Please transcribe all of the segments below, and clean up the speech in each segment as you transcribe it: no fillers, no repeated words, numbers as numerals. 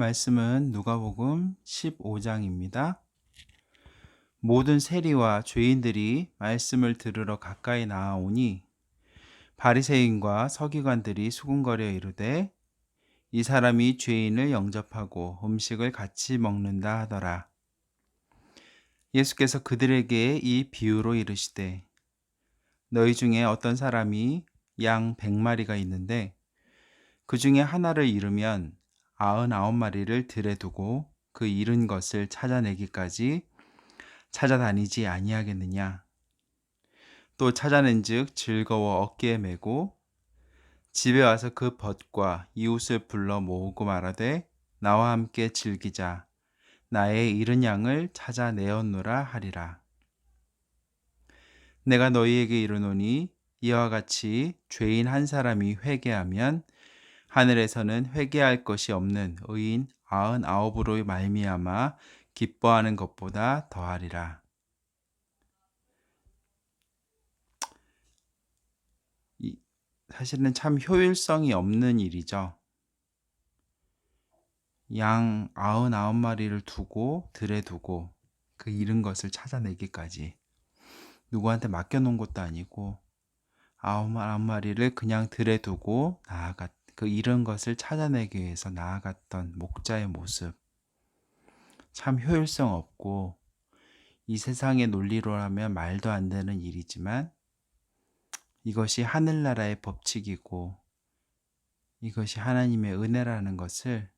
말씀은 누가복음 15장입니다. 모든 세리와 죄인들이 말씀을 들으러 가까이 나아오니 바리새인과 서기관들이 수군거려 이르되 이 사람이 죄인을 영접하고 음식을 같이 먹는다 하더라. 예수께서 그들에게 이 비유로 이르시되 너희 중에 어떤 사람이 양 100마리가 있는데 그 중에 하나를 잃으면 99마리를 들에 두고 그 잃은 것을 찾아내기까지 찾아다니지 아니하겠느냐. 또 찾아낸즉 즐거워 어깨에 메고 집에 와서 그 벗과 이웃을 불러 모으고 말하되 나와 함께 즐기자. 나의 잃은 양을 찾아내었노라 하리라. 내가 너희에게 이르노니 이와 같이 죄인 한 사람이 회개하면 하늘에서는 회개할 것이 없는 의인 99으로 말미암아 기뻐하는 것보다 더하리라. 사실은 참 효율성이 없는 일이죠. 양 99마리를 두고 들에 두고 그 잃은 것을 찾아내기까지 누구한테 맡겨놓은 것도 아니고 99마리를 그냥 들에 두고 그 잃은 것을 찾아내기 위해서 나아갔던 목자의 모습, 참 효율성 없고 이 세상의 논리로라면 말도 안 되는 일이지만 이것이 하늘나라의 법칙이고 이것이 하나님의 은혜라는 것을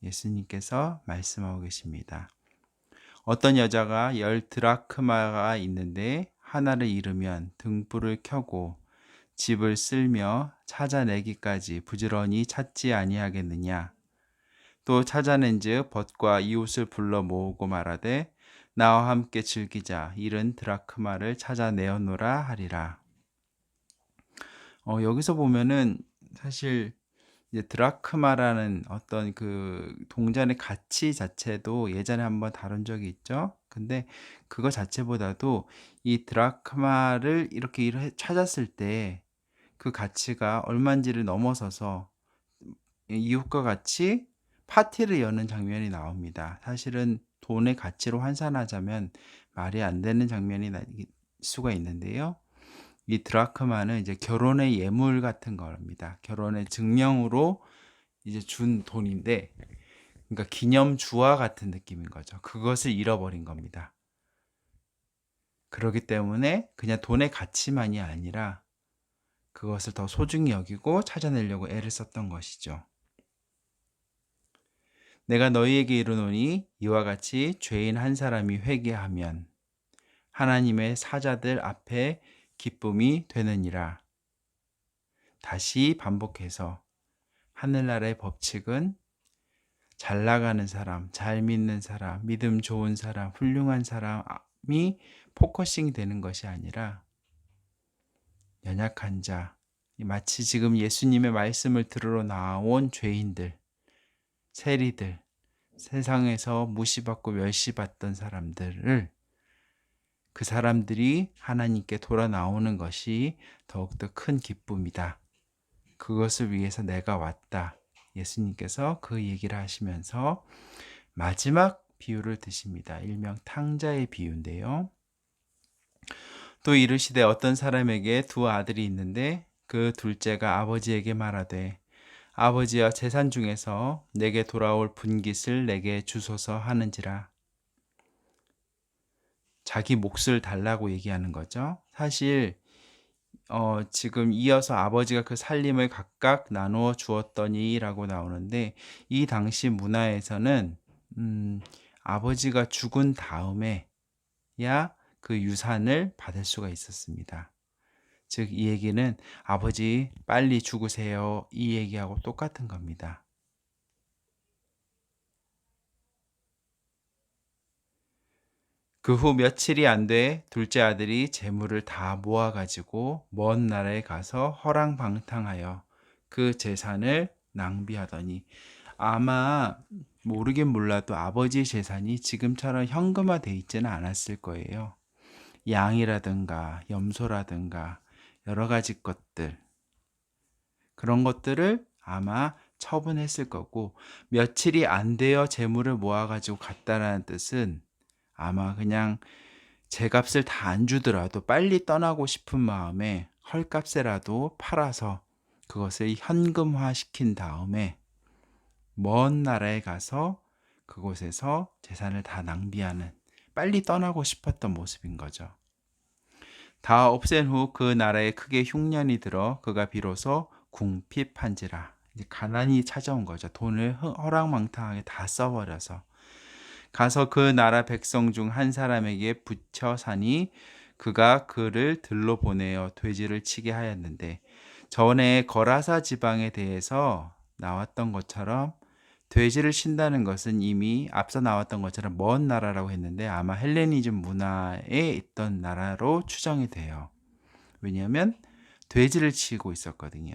예수님께서 말씀하고 계십니다. 어떤 여자가 10드라크마가 있는데 하나를 잃으면 등불을 켜고 집을 쓸며 찾아내기까지 부지런히 찾지 아니하겠느냐. 또 찾아낸즉 벗과 이웃을 불러 모으고 말하되 나와 함께 즐기자. 잃은 드라크마를 찾아내었노라 하리라. 여기서 보면은 사실 이제 드라크마라는 어떤 그 동전의 가치 자체도 예전에 한번 다룬 적이 있죠. 근데 그거 자체보다도 이 드라크마를 이렇게 찾았을 때 그 가치가 얼마인지를 넘어서서 이웃과 같이 파티를 여는 장면이 나옵니다. 사실은 돈의 가치로 환산하자면 말이 안 되는 장면이 날 수가 있는데요. 이 드라크마는 이제 결혼의 예물 같은 겁니다. 결혼의 증명으로 이제 준 돈인데, 그러니까 기념주와 같은 느낌인 거죠. 그것을 잃어버린 겁니다. 그렇기 때문에 그냥 돈의 가치만이 아니라 그것을 더 소중히 여기고 찾아내려고 애를 썼던 것이죠. 내가 너희에게 이르노니 이와 같이 죄인 한 사람이 회개하면 하나님의 사자들 앞에 기쁨이 되느니라. 다시 반복해서 하늘나라의 법칙은 잘 나가는 사람, 잘 믿는 사람, 믿음 좋은 사람, 훌륭한 사람이 포커싱이 되는 것이 아니라 연약한 자, 마치 지금 예수님의 말씀을 들으러 나온 죄인들, 세리들, 세상에서 무시받고 멸시받던 사람들을 그 사람들이 하나님께 돌아 나오는 것이 더욱더 큰 기쁨이다. 그것을 위해서 내가 왔다. 예수님께서 그 얘기를 하시면서 마지막 비유를 드십니다. 일명 탕자의 비유인데요. 또 이르시되 어떤 사람에게 두 아들이 있는데 그 둘째가 아버지에게 말하되 아버지여 재산 중에서 내게 돌아올 분깃을 내게 주소서 하는지라. 자기 몫을 달라고 얘기하는 거죠. 사실 지금 이어서 아버지가 그 살림을 각각 나누어 주었더니 라고 나오는데 이 당시 문화에서는 아버지가 죽은 다음에야 그 유산을 받을 수가 있었습니다. 즉 이 얘기는 아버지 빨리 죽으세요 이 얘기하고 똑같은 겁니다. 그 후 며칠이 안 돼 둘째 아들이 재물을 다 모아가지고 먼 나라에 가서 허랑방탕하여 그 재산을 낭비하더니 아마 모르긴 몰라도 아버지 재산이 지금처럼 현금화돼 있지는 않았을 거예요. 양이라든가 염소라든가 여러 가지 것들, 그런 것들을 아마 처분했을 거고, 며칠이 안 되어 재물을 모아가지고 갔다라는 뜻은 아마 그냥 제값을 다 안 주더라도 빨리 떠나고 싶은 마음에 헐값에라도 팔아서 그것을 현금화 시킨 다음에 먼 나라에 가서 그곳에서 재산을 다 낭비하는, 빨리 떠나고 싶었던 모습인 거죠. 다 없앤 후 그 나라에 크게 흉년이 들어 그가 비로소 궁핍한지라. 이제 가난이 찾아온 거죠. 돈을 허랑망탕하게 다 써버려서. 가서 그 나라 백성 중 한 사람에게 붙여 사니 그가 그를 들로 보내어 돼지를 치게 하였는데, 전에 거라사 지방에 대해서 나왔던 것처럼 돼지를 친다는 것은 이미 앞서 나왔던 것처럼 먼 나라라고 했는데 아마 헬레니즘 문화에 있던 나라로 추정이 돼요. 왜냐하면 돼지를 치고 있었거든요.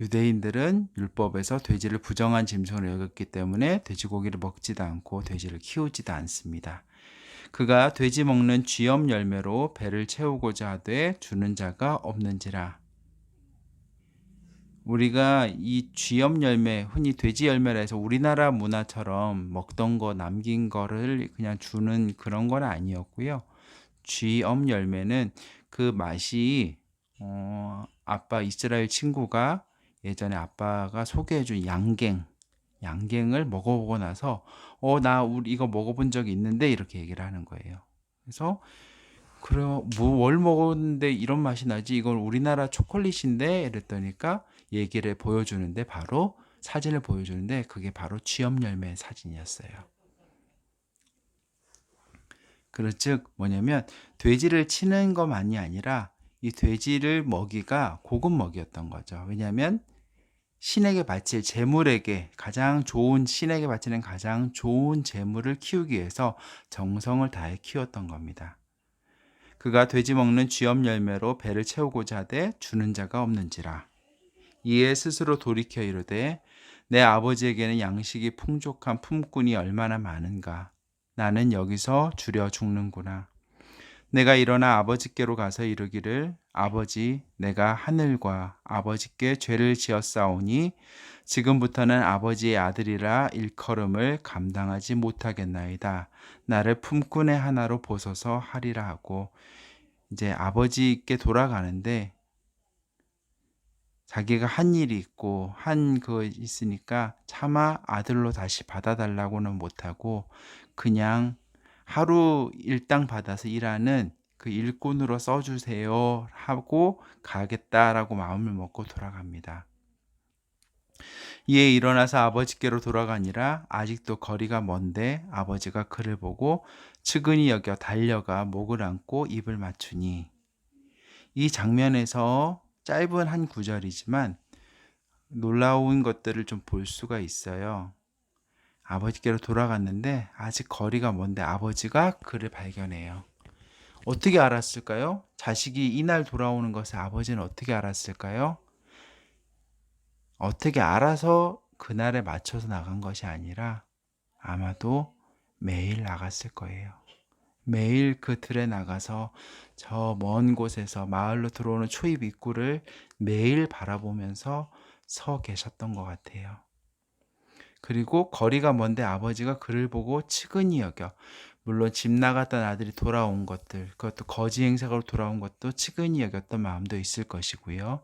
유대인들은 율법에서 돼지를 부정한 짐승으로 여겼기 때문에 돼지고기를 먹지도 않고 돼지를 키우지도 않습니다. 그가 돼지 먹는 쥐염 열매로 배를 채우고자 하되 주는 자가 없는지라. 우리가 이 쥐염 열매, 흔히 돼지 열매라 해서 우리나라 문화처럼 먹던 거 남긴 거를 그냥 주는 그런 건 아니었고요. 쥐염 열매는 그 맛이 아빠 이스라엘 친구가 예전에 아빠가 소개해준 양갱을 먹어보고 나서 나 우리 이거 먹어본 적이 있는데 이렇게 얘기를 하는 거예요. 그래서 그래요, 뭘 먹었는데 이런 맛이 나지? 이건 우리나라 초콜릿인데 이랬더니까 얘기를 보여주는데, 바로 사진을 보여주는데 그게 바로 쥐염 열매 사진이었어요. 즉 뭐냐면 돼지를 치는 것만이 아니라 이 돼지를 먹이가 고급 먹이였던 거죠. 왜냐하면 신에게 바칠 제물에게 가장 좋은, 신에게 바치는 가장 좋은 제물을 키우기 위해서 정성을 다해 키웠던 겁니다. 그가 돼지 먹는 쥐염 열매로 배를 채우고자 하되 주는 자가 없는지라. 이에 스스로 돌이켜 이르되 내 아버지에게는 양식이 풍족한 품꾼이 얼마나 많은가. 나는 여기서 주려 죽는구나. 내가 일어나 아버지께로 가서 이르기를 아버지, 내가 하늘과 아버지께 죄를 지었사오니 지금부터는 아버지의 아들이라 일컬음을 감당하지 못하겠나이다. 나를 품꾼의 하나로 보소서 하리라 하고, 이제 아버지께 돌아가는데 자기가 한 일이 있고 한 거 있으니까 차마 아들로 다시 받아달라고는 못하고 그냥 하루 일당 받아서 일하는 그 일꾼으로 써주세요 하고 가겠다라고 마음을 먹고 돌아갑니다. 이에 일어나서 아버지께로 돌아가니라. 아직도 거리가 먼데 아버지가 그를 보고 측은히 여겨 달려가 목을 안고 입을 맞추니. 이 장면에서 짧은 한 구절이지만 놀라운 것들을 좀 볼 수가 있어요. 아버지께로 돌아갔는데 아직 거리가 먼데 아버지가 그를 발견해요. 어떻게 알았을까요? 자식이 이날 돌아오는 것을 아버지는 어떻게 알았을까요? 어떻게 알아서 그날에 맞춰서 나간 것이 아니라 아마도 매일 나갔을 거예요. 매일 그 들에 나가서 저 먼 곳에서 마을로 들어오는 초입 입구를 매일 바라보면서 서 계셨던 것 같아요. 그리고 거리가 먼데 아버지가 그를 보고 측은히 여겨, 물론 집 나갔던 아들이 돌아온 것들, 그것도 거지 행색으로 돌아온 것도 측은히 여겼던 마음도 있을 것이고요.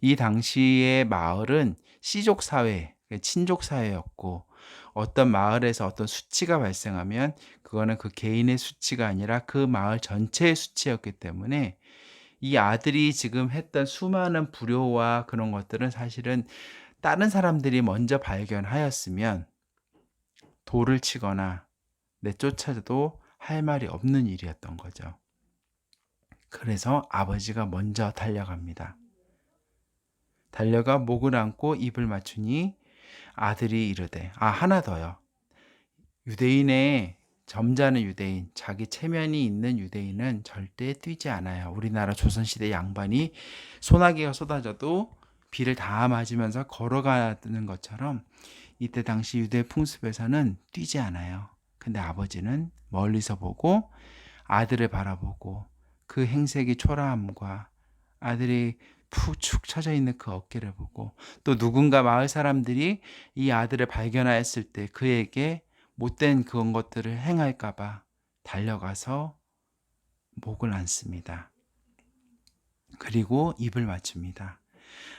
이 당시의 마을은 씨족 사회, 친족 사회였고, 어떤 마을에서 어떤 수치가 발생하면 그거는 그 개인의 수치가 아니라 그 마을 전체의 수치였기 때문에 이 아들이 지금 했던 수많은 불효와 그런 것들은 사실은 다른 사람들이 먼저 발견하였으면 돌을 치거나 내쫓아도 할 말이 없는 일이었던 거죠. 그래서 아버지가 먼저 달려갑니다. 달려가 목을 안고 입을 맞추니 아들이 이르되, 하나 더요. 유대인의 점잖은 유대인, 자기 체면이 있는 유대인은 절대 뛰지 않아요. 우리나라 조선시대 양반이 소나기가 쏟아져도 비를 다 맞으면서 걸어가는 것처럼 이때 당시 유대 풍습에서는 뛰지 않아요. 근데 아버지는 멀리서 보고 아들을 바라보고 그 행색이 초라함과 아들이 푹 처져 있는 그 어깨를 보고, 또 누군가 마을 사람들이 이 아들을 발견하였을 때 그에게 못된 그런 것들을 행할까 봐 달려가서 목을 안습니다. 그리고 입을 맞춥니다.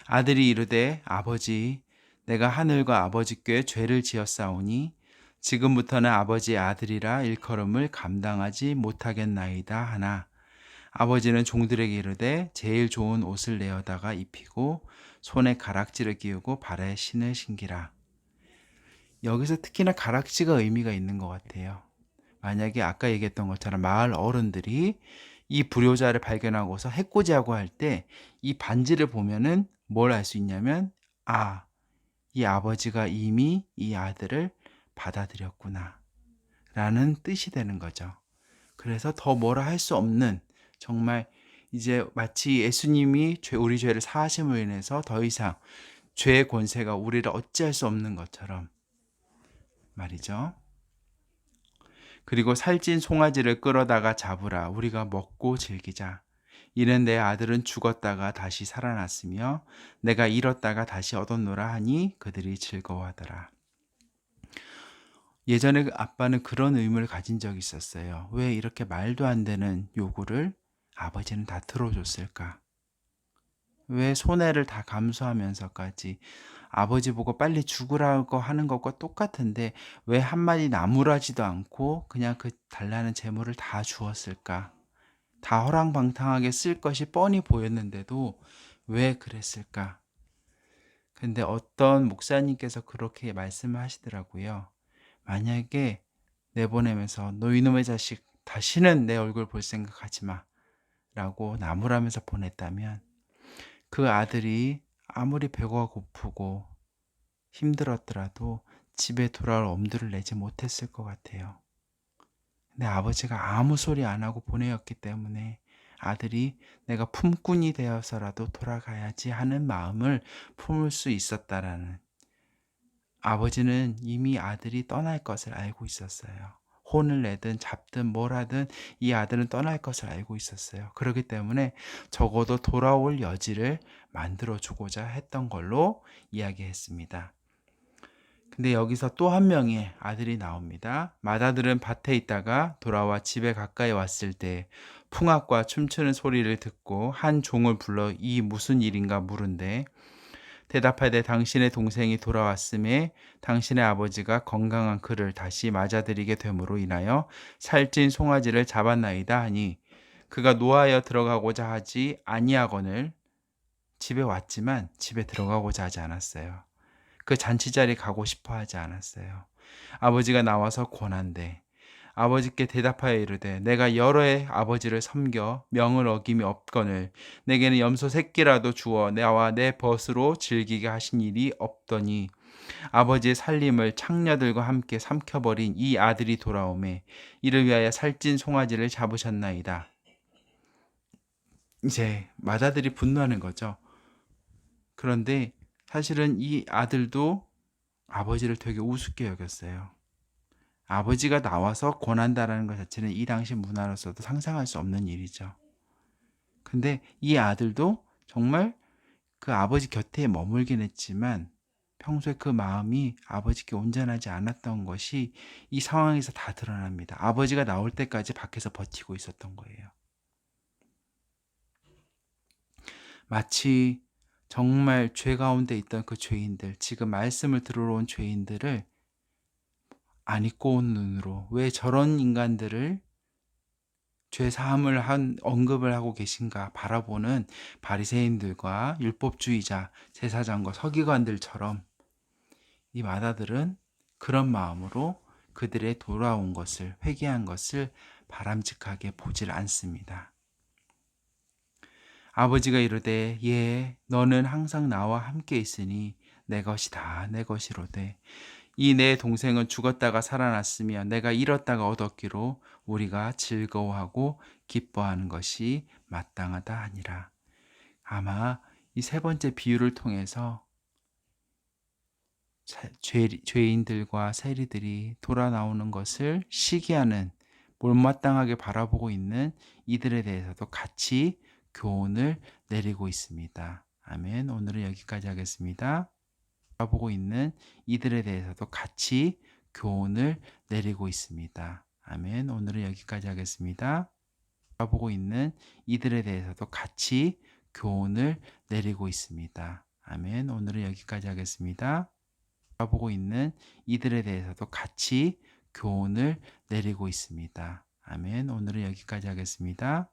아들이 이르되 아버지, 내가 하늘과 아버지께 죄를 지었사오니 지금부터는 아버지의 아들이라 일컬음을 감당하지 못하겠나이다 하나, 아버지는 종들에게 이르되 제일 좋은 옷을 내어다가 입히고 손에 가락지를 끼우고 발에 신을 신기라. 여기서 특히나 가락지가 의미가 있는 것 같아요. 만약에 아까 얘기했던 것처럼 마을 어른들이 이 불효자를 발견하고서 해코지하고 할 때 이 반지를 보면은 뭘 알 수 있냐면, 아, 이 아버지가 이미 이 아들을 받아들였구나 라는 뜻이 되는 거죠. 그래서 더 뭐라 할 수 없는, 정말 이제 마치 예수님이 우리 죄를 사하심으로 인해서 더 이상 죄의 권세가 우리를 어찌할 수 없는 것처럼 말이죠. 그리고 살찐 송아지를 끌어다가 잡으라. 우리가 먹고 즐기자. 이는 내 아들은 죽었다가 다시 살아났으며 내가 잃었다가 다시 얻었노라 하니 그들이 즐거워하더라. 예전에 아빠는 그런 의문을 가진 적이 있었어요. 왜 이렇게 말도 안 되는 요구를 아버지는 다 들어줬을까? 왜 손해를 다 감수하면서까지 아버지 보고 빨리 죽으라고 하는 것과 똑같은데 왜 한마디 나무라지도 않고 그냥 그 달라는 재물을 다 주었을까? 다 허랑방탕하게 쓸 것이 뻔히 보였는데도 왜 그랬을까? 근데 어떤 목사님께서 그렇게 말씀을 하시더라고요. 만약에 내보내면서 너 이놈의 자식 다시는 내 얼굴 볼 생각하지 마 라고 나무라면서 보냈다면 그 아들이 아무리 배가 고프고 힘들었더라도 집에 돌아올 엄두를 내지 못했을 것 같아요. 근데 아버지가 아무 소리 안 하고 보내었기 때문에 아들이 내가 품꾼이 되어서라도 돌아가야지 하는 마음을 품을 수 있었다라는, 아버지는 이미 아들이 떠날 것을 알고 있었어요. 혼을 내든 잡든 뭘 하든 이 아들은 떠날 것을 알고 있었어요. 그렇기 때문에 적어도 돌아올 여지를 만들어주고자 했던 걸로 이야기했습니다. 근데 여기서 또 한 명의 아들이 나옵니다. 맏아들은 밭에 있다가 돌아와 집에 가까이 왔을 때 풍악과 춤추는 소리를 듣고 한 종을 불러 이 무슨 일인가 물은데, 대답하되 당신의 동생이 돌아왔음에 당신의 아버지가 건강한 그를 다시 맞아들이게 됨으로 인하여 살찐 송아지를 잡았나이다 하니, 그가 노하여 들어가고자 하지 아니하거늘 집에 왔지만 집에 들어가고자 하지 않았어요. 그 잔치자리 가고 싶어 하지 않았어요. 아버지가 나와서 권한대 아버지께 대답하여 이르되 내가 여러 해 아버지를 섬겨 명을 어김이 없거늘 내게는 염소 새끼라도 주어 나와 내 벗으로 즐기게 하신 일이 없더니 아버지의 살림을 창녀들과 함께 삼켜버린 이 아들이 돌아오매 이를 위하여 살찐 송아지를 잡으셨나이다. 이제 맏아들이 분노하는 거죠. 그런데 사실은 이 아들도 아버지를 되게 우습게 여겼어요. 아버지가 나와서 권한다라는 것 자체는 이 당시 문화로서도 상상할 수 없는 일이죠. 근데 이 아들도 정말 그 아버지 곁에 머물긴 했지만 평소에 그 마음이 아버지께 온전하지 않았던 것이 이 상황에서 다 드러납니다. 아버지가 나올 때까지 밖에서 버티고 있었던 거예요. 마치 정말 죄 가운데 있던 그 죄인들, 지금 말씀을 들으러 온 죄인들을 안 잊고 온 눈으로 왜 저런 인간들을 죄 사함을 한 언급을 하고 계신가 바라보는 바리새인들과 율법주의자, 제사장과 서기관들처럼 이 맏아들은 그런 마음으로 그들의 돌아온 것을, 회개한 것을 바람직하게 보질 않습니다. 아버지가 이르되 예 너는 항상 나와 함께 있으니 내 것이 다 내 것이로되 이 내 동생은 죽었다가 살아났으며 내가 잃었다가 얻었기로 우리가 즐거워하고 기뻐하는 것이 마땅하다 하니라. 아마 이 세 번째 비유를 통해서 죄인들과 세리들이 돌아 나오는 것을 시기하는, 못마땅하게 바라보고 있는 이들에 대해서도 같이 교훈을 내리고 있습니다. 아멘. 오늘은 여기까지 하겠습니다. 바라보고 있는 이들에 대해서도 같이 교훈을 내리고 있습니다. 아멘. 오늘은 여기까지 하겠습니다. 바라보고 있는 이들에 대해서도 같이 교훈을 내리고 있습니다. 아멘. 오늘은 여기까지 하겠습니다. 바라보고 있는 이들에 대해서도 같이 교훈을 내리고 있습니다. 아멘. 오늘은 여기까지 하겠습니다. 바라보고 있는 이들에 대해서도 같이 교훈을 내리고 있습니다. 아멘. 오늘은 여기까지 하겠습니다. 바라보고 있는 이들에 대해서도 같이 교훈을 내리고 있습니다. 아멘. 오늘은 여기까지 하겠습니다. 바라보고 있는 이들에 대해서도 같이 교훈을 내리고 있습니다. 아멘. 오늘은 여기까지 하겠습니다.